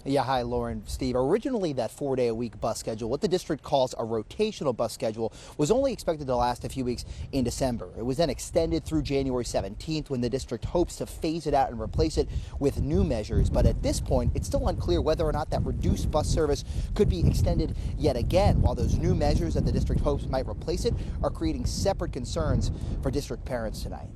Yeah, hi, Lauren, Steve. Originally, that 4-day-a-week bus schedule, what the district calls a rotational bus schedule, was only expected to last a few weeks in December. It was then extended through January 17th when the district hopes to phase it out and replace it with new measures. But at this point, it's still unclear whether or not that reduced bus service could be extended yet again, while those new measures that the district hopes might replace it are creating separate concerns for district parents tonight.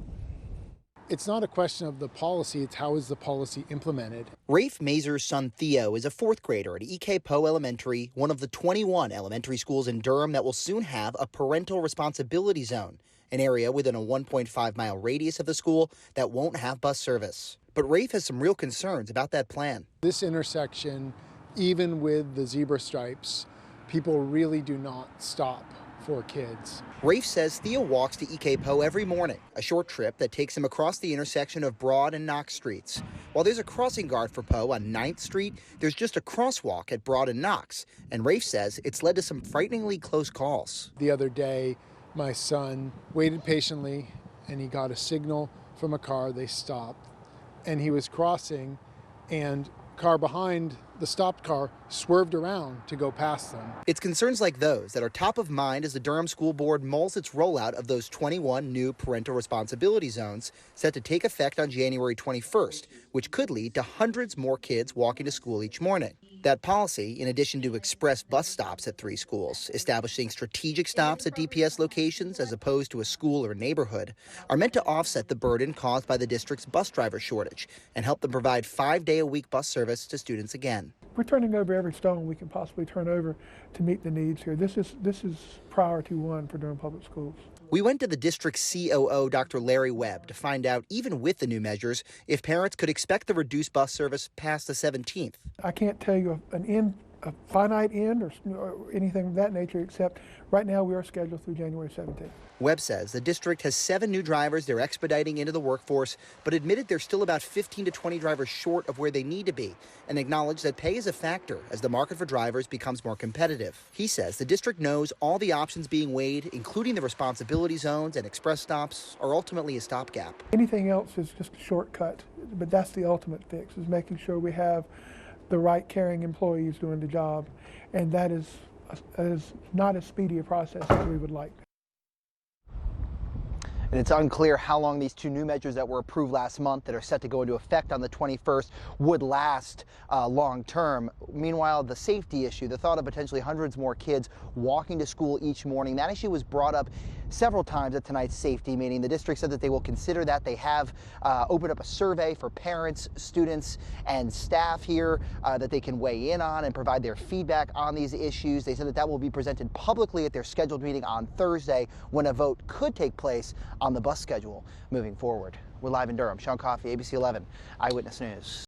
It's not a question of the policy, it's how is the policy implemented. Rafe Mazur's son Theo is a fourth grader at E.K. Poe Elementary, one of the 21 elementary schools in Durham that will soon have a parental responsibility zone, an area within a 1.5-mile radius of the school that won't have bus service. But Rafe has some real concerns about that plan. This intersection, even with the zebra stripes, people really do not stop for kids. Rafe says Theo walks to E.K. Poe every morning, a short trip that takes him across the intersection of Broad and Knox Streets. While there's a crossing guard for Poe on 9th Street, there's just a crosswalk at Broad and Knox, and Rafe says it's led to some frighteningly close calls. The other day, my son waited patiently, and he got a signal from a car. They stopped, and he was crossing, and car behind the stopped car swerved around to go past them. It's concerns like those that are top of mind as the Durham School Board mulls its rollout of those 21 new parental responsibility zones set to take effect on January 21st, which could lead to hundreds more kids walking to school each morning. That policy, in addition to express bus stops at 3 schools, establishing strategic stops at DPS locations as opposed to a school or neighborhood, are meant to offset the burden caused by the district's bus driver shortage and help them provide 5-day-a-week bus service to students again. We're turning over every stone we can possibly turn over to meet the needs here. This is priority one for Durham Public Schools. We went to the district's COO, Dr. Larry Webb, to find out, even with the new measures, if parents could expect the reduced bus service past the 17th. I can't tell you a finite end or anything of that nature, except right now we are scheduled through January 17th. Webb says the district has 7 new drivers they're expediting into the workforce, but admitted they're still about 15 to 20 drivers short of where they need to be, and acknowledged that pay is a factor as the market for drivers becomes more competitive. He says the district knows all the options being weighed, including the responsibility zones and express stops, are ultimately a stopgap. Anything else is just a shortcut, but that's the ultimate fix, is making sure we have the right caring employees doing the job, and that is not as speedy a process as we would like. And it's unclear how long these 2 new measures that were approved last month that are set to go into effect on the 21st would last long term. Meanwhile, the safety issue, the thought of potentially hundreds more kids walking to school each morning, that issue was brought up several times at tonight's safety meeting. The district said that they will consider that. They have opened up a survey for parents, students, and staff here that they can weigh in on and provide their feedback on these issues. They said that that will be presented publicly at their scheduled meeting on Thursday, when a vote could take place on the bus schedule moving forward. We're live in Durham. Sean Coffey, ABC 11 Eyewitness News.